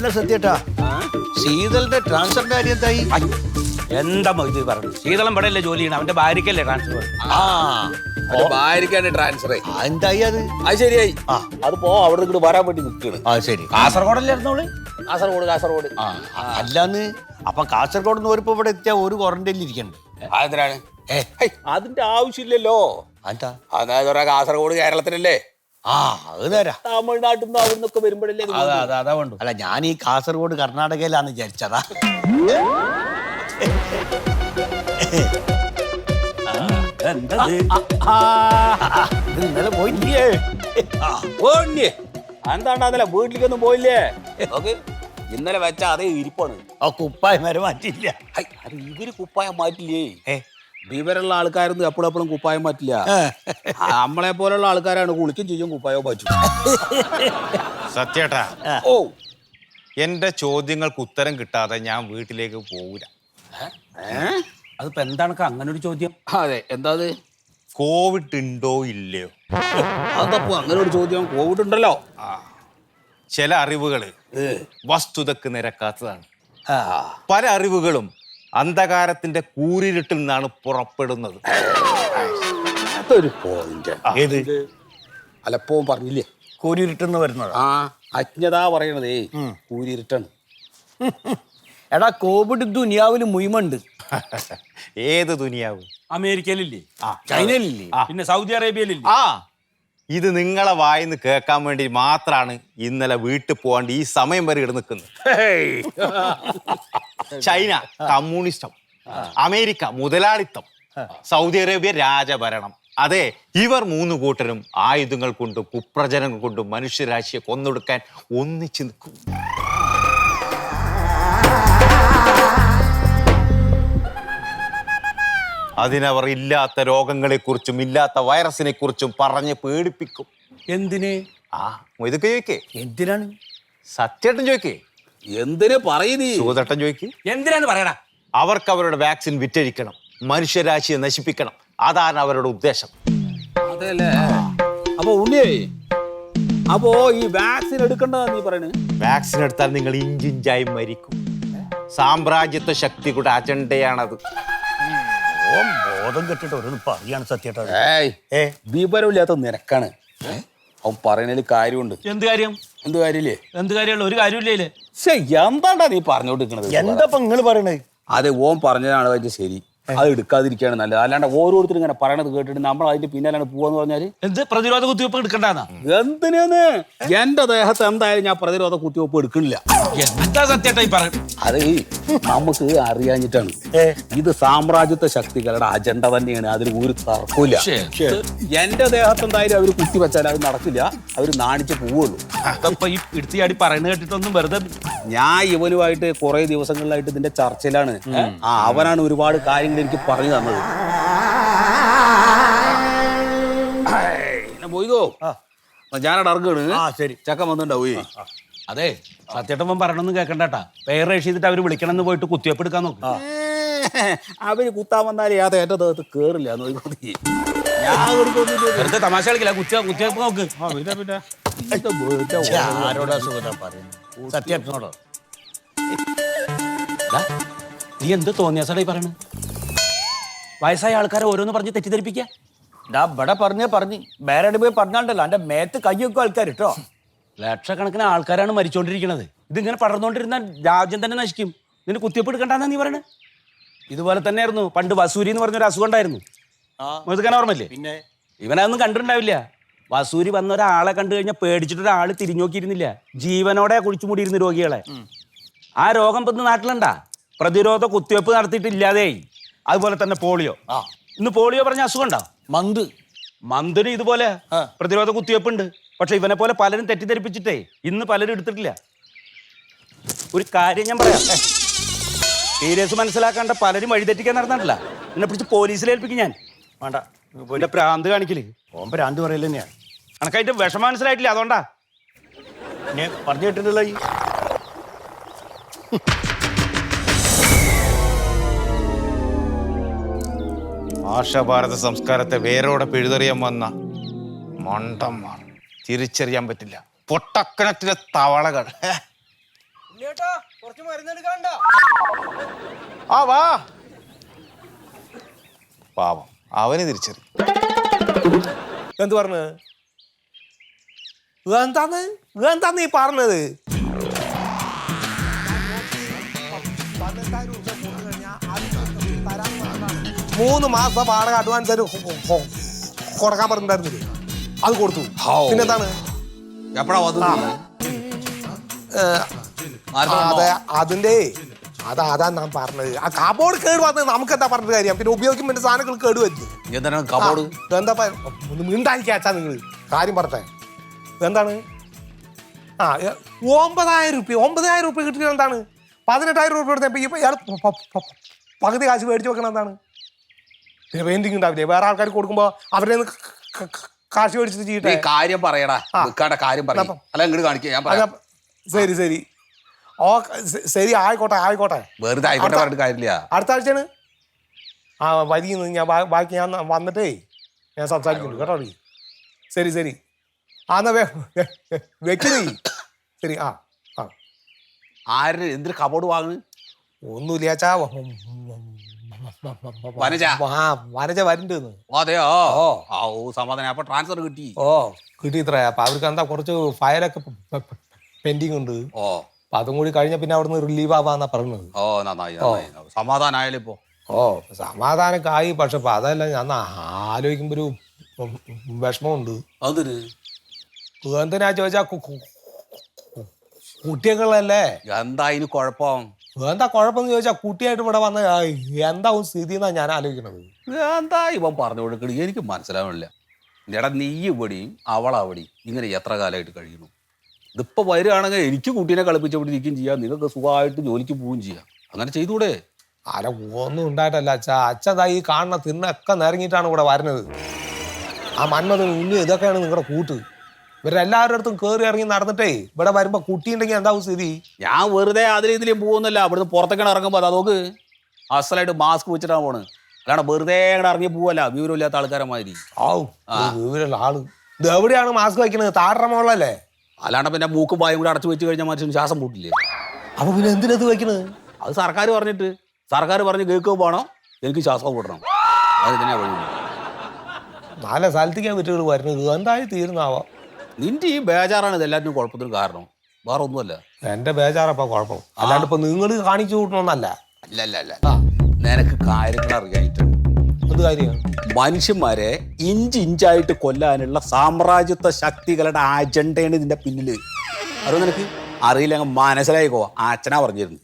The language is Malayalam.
അല്ല സത്യേട്ടാ, ശീതളിന്റെ ട്രാൻസ്ഫറിന്റെ കാര്യം എന്തായി? എന്താ ഇത് പറഞ്ഞു? ശീതളം ഇവിടെ അല്ലേ ജോലി ചെയ്യണം, അവന്റെ ഭാര്യക്കല്ലേ ട്രാൻസ്ഫർ? ഭാര്യക്കാണ് ട്രാൻസ്ഫർ. എന്തായി അത്? അത് ശരിയായി. അതിപ്പോ അവിടെ ഇങ്ങോട്ട് വരാൻ വേണ്ടി നിൽക്കുകയാണ്. ശരി. കാസർഗോഡല്ലേ ഇരുന്നോള്? കാസർഗോഡ്. അല്ലാന്ന് അപ്പൊ കാസർഗോഡ് നിന്ന് ഒരുപ്പോ ഇവിടെ എത്തിയാ ഒരു ക്വാറന്റൈനിൽ ഇരിക്കണ്ടേ? അതെന്തിനാണ്? അതിന്റെ ആവശ്യമില്ലല്ലോ. എന്താ? അതായത് കാസർഗോഡ് കേരളത്തിലല്ലേ? അത് തരാ. തമിഴ്നാട്ടിൽ നിന്ന് അവിടെ നിന്നൊക്കെ വരുമ്പോഴല്ലേ. അതാ വേണ്ടു. അല്ല, ഞാൻ ഈ കാസർഗോഡ് കർണാടകയിലാന്ന് വിചാരിച്ചതാ. ഇന്നലെ പോയില്ലേ? എന്താണ്ടല്ല വീട്ടിലേക്കൊന്നും പോയില്ലേ? ഇന്നലെ വെച്ച അതേ ഇരിപ്പാണ്. കുപ്പായം വരെ മാറ്റിയില്ല. അത് ഇവര് കുപ്പായം മാറ്റില്ലേ? വിവരമുള്ള ആൾക്കാരൊന്നും എപ്പോഴും കുപ്പായം മാറ്റില്ല. നമ്മളെ പോലുള്ള ആൾക്കാരാണ് കുളിക്കും ചെയ്യും കുപ്പായോ പറ്റും. സത്യേട്ടാ, ഓ, എന്റെ ചോദ്യങ്ങൾക്ക് ഉത്തരം കിട്ടാതെ ഞാൻ വീട്ടിലേക്ക് പോകൂല. അതിപ്പോ എന്താണ് അങ്ങനെ ഒരു ചോദ്യം? അതെ, എന്താ അത്? കോവിഡ് ഉണ്ടോ ഇല്ലയോ? അതപ്പോ അങ്ങനെ ഒരു ചോദ്യം. കോവിഡ് ഉണ്ടല്ലോ. ചില അറിവുകള് വസ്തുതക്ക് നിരക്കാത്തതാണ്. പല അറിവുകളും അന്ധകാരത്തിന്റെ കൂരിരുട്ടിൽ നിന്നാണ് പുറപ്പെടുന്നത്. അതൊരു പോയിന്റ്. ഏത്? അലപ്പവും പറഞ്ഞില്ലേ, കൂരിരുട്ടെന്ന് വരുന്നത്. അജ്ഞത പറയണതേ കൂരിരുട്ടാണ്. എടാ, കോവിഡ് ദുനിയാവില് മുയിമുണ്ട്. ഏത് ദുനിയാവ്? അമേരിക്കയിലില്ലേ? ചൈനയിലില്ലേ? പിന്നെ സൗദി അറേബ്യയിലില്ലേ? ഇത് നിങ്ങളെ വായിന്ന് കേൾക്കാൻ വേണ്ടി മാത്രമാണ് ഇന്നലെ വീട്ടിൽ പോകാണ്ട് ഈ സമയം വരെ ഇവിടെ നിൽക്കുന്നത്. ചൈന കമ്മ്യൂണിസ്റ്റം, അമേരിക്ക മുതലാളിത്തം, സൗദി അറേബ്യ രാജഭരണം. അതെ, ഇവർ മൂന്ന് കൂട്ടരും ആയുധങ്ങൾ കൊണ്ടും കുപ്രചനങ്ങൾ കൊണ്ടും മനുഷ്യരാശിയെ കൊന്നൊടുക്കാൻ ഒന്നിച്ചു നിൽക്കും. അതിനവർ ഇല്ലാത്ത രോഗങ്ങളെക്കുറിച്ചും ഇല്ലാത്ത വൈറസിനെ കുറിച്ചും പറഞ്ഞ് പേടിപ്പിക്കും. എന്തിന്? ഇതൊക്കെ ചോദിക്കേ. എന്തിനാണ്? സത്യേട്ടൻ ചോദിക്കേ. എന്തിനു പറയുന്നീ? സുഖതട്ടൻ ചോദിക്ക്. എന്തിനാന്ന് പറയടാ. അവർക്ക് അവരുടെ വാക്സിൻ വിറ്റഴിക്കണം, മനുഷ്യരാശിയെ നശിപ്പിക്കണം. അതാണ് അവരുടെ ഉദ്ദേശം. അതെല്ലേ? അപ്പൊ ഉണ്ണിയേ, അപ്പോ ഈ വാക്സിൻ എടുക്കേണ്ടതാ നീ പറയണേ? വാക്സിൻ എടുത്താൽ നിങ്ങൾ ഇഞ്ചിഞ്ചായി മരിക്കും. സാമ്രാജ്യത്വ ശക്തിയുടെ അജണ്ടയാണത്. ബോധം കെട്ടിട്ട് ഓരോന്ന് പറയാണ് സത്യേട്ടാ. വിവരമില്ലാത്ത നിരക്കാണ് അവൻ പറയണതിൽ കാര്യമുണ്ട്. എന്ത് കാര്യം? എന്ത് കാര്യമില്ലേ? എന്ത് കാര്യമുള്ള ഒരു കാര്യമില്ലേ? എന്താണ്ടാ നീ പറഞ്ഞോണ്ടിരിക്കണത്? എന്താ നിങ്ങൾ പറയണേ? അതെ, ഓൻ പറഞ്ഞതാണ് അതിന്റെ ശരി. അത് എടുക്കാതിരിക്കുകയാണ് നല്ലത്. അല്ലാണ്ട് ഓരോരുത്തരും ഇങ്ങനെ പറയണത് കേട്ടിട്ട് നമ്മൾ അതിന്റെ പിന്നാലാണ് പോവാന്ന് പറഞ്ഞാല് എന്ത് പ്രതിരോധ കുത്തിവെപ്പ് എടുക്കണ്ടെന്നാ? എന്തിനാന്ന്? എന്റെ ദേഹത്ത് എന്തായാലും ഞാൻ പ്രതിരോധ കുത്തിവെപ്പ് എടുക്കണില്ല. എന്താ സത്യേട്ടായി പറയും? അത് നമുക്ക് അറിയാഞ്ഞിട്ടാണ്. ഇത് സാമ്രാജ്യത്വ ശക്തികളുടെ അജണ്ട തന്നെയാണ്. അതിൽ ഒരു തർക്കമില്ല. എന്റെ ദേഹത്ത് എന്തായാലും അവര് കുത്തിവെച്ചാൽ അത് നടക്കില്ല. അവര് നാണിച്ച് പോവുള്ളൂ. അതപ്പോ ഈ എടുത്തിയാടി പറയുന്നത് കേട്ടിട്ടൊന്നും വെറുതെ. ഞാൻ ഇവനുമായിട്ട് കുറെ ദിവസങ്ങളിലായിട്ട് ഇതിന്റെ ചർച്ചയിലാണ്. അവനാണ് ഒരുപാട് കാര്യങ്ങൾ എനിക്ക് പറഞ്ഞു തന്നത്. പോയിതോ ഞാനവിടെ ഇറങ്ങണ്. ശരി, ചക്ക വന്നിട്ടുണ്ടാവേ. അതെ, സത്യേട്ടൻ പറയണമെന്ന് കേൾക്കണ്ടാ. പേര് രജിസ്റ്റർ ചെയ്തിട്ട് അവര് വിളിക്കണം എന്ന് പോയിട്ട് കുത്തിവെപ്പ് എടുക്കാൻ നോക്കും. അവര് കുത്താൻ വന്നാലേ അത് എന്റെ ദേഹത്ത് കേറില്ല. വെറുതെ തമാശ കളിക്കില്ല. കുത്തിവെപ്പ് നോക്ക്. ആരോടാ സുഖതാ പറയുന്നത്? സത്യേട്ടനോടോ? നീ എന്ത് തോന്നിയാസടാ ഈ പറയണ? വയസ്സായ ആൾക്കാരെ ഓരോന്ന് പറഞ്ഞ് തെറ്റിദ്ധരിപ്പിക്കുക. ഇവിടെ പറഞ്ഞു വേറെ പോയി പറഞ്ഞാണ്ടല്ലോ എന്റെ മേത്ത് കയ്യൊക്കെ ആൾക്കാർ കേട്ടോ. ലക്ഷക്കണക്കിന് ആൾക്കാരാണ് മരിച്ചോണ്ടിരിക്കുന്നത്. ഇതിങ്ങനെ പടർന്നുകൊണ്ടിരുന്ന രാജ്യം തന്നെ നശിക്കും. നിന്നെ കുത്തിവെപ്പ് എടുക്കണ്ടെന്നാ നീ പറയണേ? ഇതുപോലെ തന്നെയായിരുന്നു പണ്ട് വസൂരി എന്ന് പറഞ്ഞൊരു അസുഖം ഉണ്ടായിരുന്നു. മുതുക്കാൻ ഓർമ്മല്ലേ? പിന്നെ ഇവനതൊന്നും കണ്ടിട്ടുണ്ടാവില്ല. വസൂരി വന്ന ഒരാളെ കണ്ടു കഴിഞ്ഞാൽ പേടിച്ചിട്ട് ഒരാൾ തിരിഞ്ഞു നോക്കിയിരുന്നില്ല. ജീവനോടെ കുഴിച്ചു മൂടിയിരുന്ന രോഗികളെ. ആ രോഗം ഇപ്പൊ നാട്ടിലുണ്ടാ? പ്രതിരോധ കുത്തിവെപ്പ് നടത്തിയിട്ടില്ലാതെയായി. അതുപോലെ തന്നെ പോളിയോ. ഇന്ന് പോളിയോ പറഞ്ഞ അസുഖം ഉണ്ടോ? മന്തിന് ഇതുപോലെ പ്രതിരോധ കുത്തിവെപ്പ് ഉണ്ട്. പക്ഷെ ഇവനെ പോലെ പലരും തെറ്റിദ്ധരിപ്പിച്ചിട്ടേ ഇന്ന് പലരും എടുത്തിട്ടില്ല. ഒരു കാര്യം ഞാൻ പറയാം, സീരിയസ് മനസ്സിലാക്കാണ്ട് പലരും വഴിതെറ്റിക്കാൻ നടന്നിട്ടില്ല. എന്നെ പിടിച്ച് പോലീസിലേൽപ്പിക്കും ഞാൻ. വേണ്ട, എന്റെ പ്രാന്ത് കാണിക്കല്. ഓൻ ഭ്രാന്ത് പറയൽ തന്നെയാണ്. കണക്കായിട്ട് വിഷമം മനസ്സിലായിട്ടില്ല, അതുകൊണ്ടാ. ഞാൻ പറഞ്ഞു കേട്ടിട്ടുണ്ടല്ലോ. ഈ ആശാഭാരത സംസ്കാരത്തെ വേരോടെ പിഴുതെറിയാൻ വന്ന മണ്ടന്മാർ തിരിച്ചറിയാൻ പറ്റില്ല. പൊട്ടക്കണക്കിലെ തവളകൾ. ആ വാ പാവം അവന് തിരിച്ചറി എന്ത് പറഞ്ഞ് എന്താന്ന് ഈ പറഞ്ഞത്? 3 മാസം വാടക അഡ്വാൻസ് ആയിട്ട് കൊടുക്കാൻ പറഞ്ഞിട്ടുണ്ടായിരുന്നില്ലേ? അത് കൊടുത്തു. പിന്നെന്താണ്? എപ്പോഴാ അതെ അതിന്റെ അതാ ഞാൻ പറഞ്ഞത്. ആ കബോർഡ് കേട് വന്നത് നമുക്ക് എന്താ പറഞ്ഞ കാര്യം? പിന്നെ ഉപയോഗിക്കുമ്പോൾ സാധനങ്ങൾ കേട് പറ്റി. എന്താണ് കബോർഡ്? എന്താ ഒന്ന് മിണ്ടായിരിക്കാച്ചാ നിങ്ങൾ കാര്യം പറഞ്ഞേ. എന്താണ്? ആ 9,000 രൂപ കിട്ടിയത് എന്താണ്? 18,000 രൂപ കൊടുത്തപ്പോൾ ഇയാൾ പകുതി കാശ് മേടിച്ച് വെക്കണം എന്താണ്? പിന്നെ പെയിന്റിങ് ഉണ്ടാവില്ലേ? വേറെ ആൾക്കാർ കൊടുക്കുമ്പോൾ അവരെ കാശ് മേടിച്ചിട്ട് ചെയ്യട്ടെ. കാര്യം പറയടാ, കാര്യം പറയാം. അല്ല ഇങ്ങോട്ട് കാണിക്കുക, ഞാൻ പറയാം. ശരി ഓ ശരി ആയിക്കോട്ടെ. വെറുതെ ആയിക്കോട്ടെ പറഞ്ഞിട്ട് കാര്യമില്ല. അടുത്ത ആഴ്ചയാണ് ആ വരിക്കുന്നു. ഞാൻ ബാക്കി ഞാൻ വന്നിട്ടേ ഞാൻ സംസാരിക്കുന്നുണ്ട് കേട്ടോ. ശരി ആ എന്നാ വെക്കുന്നേ. ശരി ആ ആര് എന്തൊരു കബോർഡ് വാങ്ങുന്നു? ഒന്നുമില്ലാച്ചാ വനജ വരുന്നുണ്ടെന്ന്. അതെയോ? സമാധാനം. അപ്പൊ ട്രാൻസ്ഫർ കിട്ടി? കിട്ടി ഇത്ര. അപ്പൊ അവർക്ക് എന്താ കുറച്ച് ഫയലൊക്കെ പെൻഡിങ് ഉണ്ട്. അപ്പൊ അതും കൂടി കഴിഞ്ഞ പിന്നെ അവിടുന്ന് റിലീവ് ആവാന്നാ പറഞ്ഞത്. നന്നായി. സമാധാനായാലും ഇപ്പൊ സമാധാനമൊക്കെ ആയി. പക്ഷെ ഇപ്പൊ അതല്ല ഞാൻ ആലോചിക്കുമ്പോ ഒരു വിഷമമുണ്ട്. അതൊരു എന്തിനാ ചോദിച്ചാ കുട്ടികളല്ലേ. എന്താ അതിന് കുഴപ്പം? എന്താ കുഴപ്പമെന്ന് ചോദിച്ചാൽ കുട്ടിയായിട്ട് ഇവിടെ വന്ന എന്താവും സ്ഥിതി എന്നാ ഞാൻ ആലോചിക്കണത്. എന്താ ഇവൻ പറഞ്ഞു കൊടുക്കണ എനിക്ക് മനസ്സിലാവണില്ല. എടാ നീ ഇവിടെയും അവളവിടെയും ഇങ്ങനെ എത്ര കാലമായിട്ട് കഴിയണു? ഇതിപ്പോ വരികയാണെങ്കിൽ എനിക്ക് കുട്ടീനെ കളിപ്പിച്ചവിടെ ഇരിക്കുകയും ചെയ്യാം, നിങ്ങൾക്ക് സുഖമായിട്ട് ജോലിക്ക് പോവുകയും ചെയ്യാം. അങ്ങനെ ചെയ്തൂടെ? അല്ല ഒന്നും ഉണ്ടായിട്ടല്ല അച്ഛതാ ഈ കാണുന്ന തിന്നൊക്കെ നിറങ്ങിയിട്ടാണ് ഇവിടെ വരുന്നത്. ആ മന്മഥൻ ഉണ്ണി ഇതൊക്കെയാണ് നിങ്ങളുടെ കൂട്ട്. ഇവരെല്ലാവരുടെ അടുത്തും കയറി ഇറങ്ങി നടന്നിട്ടേ ഇവിടെ വരുമ്പോ കുട്ടി ഉണ്ടെങ്കിൽ എന്താവും സ്ഥിതി? ഞാൻ വെറുതെ അതിലും പോകുന്നില്ല. അവിടുന്ന് പുറത്തേക്കാണ് ഇറങ്ങുമ്പോൾ അതൊക്കെ അസലായിട്ട് മാസ്ക് വെച്ചിട്ടാണ് പോണ്. അല്ലാണ്ട് വെറുതെ ഇറങ്ങി പോവല്ല വിവരമില്ലാത്ത ആൾക്കാരെ മാതിരി. വിവരമുള്ള ആള് ഇത് എവിടെയാണ് മാസ്ക് വയ്ക്കുന്നത്? താഴെ. അല്ലാണ്ട് പിന്നെ മൂക്കും വായും കൂടെ അടച്ചു വെച്ച് കഴിഞ്ഞാൽ മനുഷ്യന് ശ്വാസം പൂട്ടില്ലേ? അപ്പൊ പിന്നെ എന്തിനത് വയ്ക്കുന്നത്? അത് സർക്കാർ പറഞ്ഞ് കേൾക്കുക പോകണം, എനിക്ക് ശ്വാസം കൂട്ടണം. അത് തന്നെയാ വഴി. നല്ല സ്ഥലത്തേക്കാണ് വീട്ടുകൾ വരുന്നത്. എന്തായി തീരുന്നാവാം. നിന്റെ ഈ ബേജാറാണ് ഇതെല്ലാത്തിനും കുഴപ്പത്തിന് കാരണം, വേറെ ഒന്നുമല്ല. എന്റെ ബേജാറപ്പ കുഴപ്പം. അല്ലാണ്ട് ഇപ്പൊ നിങ്ങൾ കാണിച്ചു കൂട്ടണമെന്നല്ല. അല്ല നിനക്ക് കാര്യങ്ങൾ അറിയായിട്ടുണ്ട്. എന്ത് കാര്യം? മനുഷ്യന്മാരെ ഇഞ്ചായിട്ട് കൊല്ലാനുള്ള സാമ്രാജ്യത്വ ശക്തികളുടെ അജണ്ടയാണ് ഇതിന്റെ പിന്നില്. അറിയോ നിനക്ക്? അറിയില്ല, മനസ്സിലായിക്കോ. അച്ഛനാ പറഞ്ഞിരുന്നു.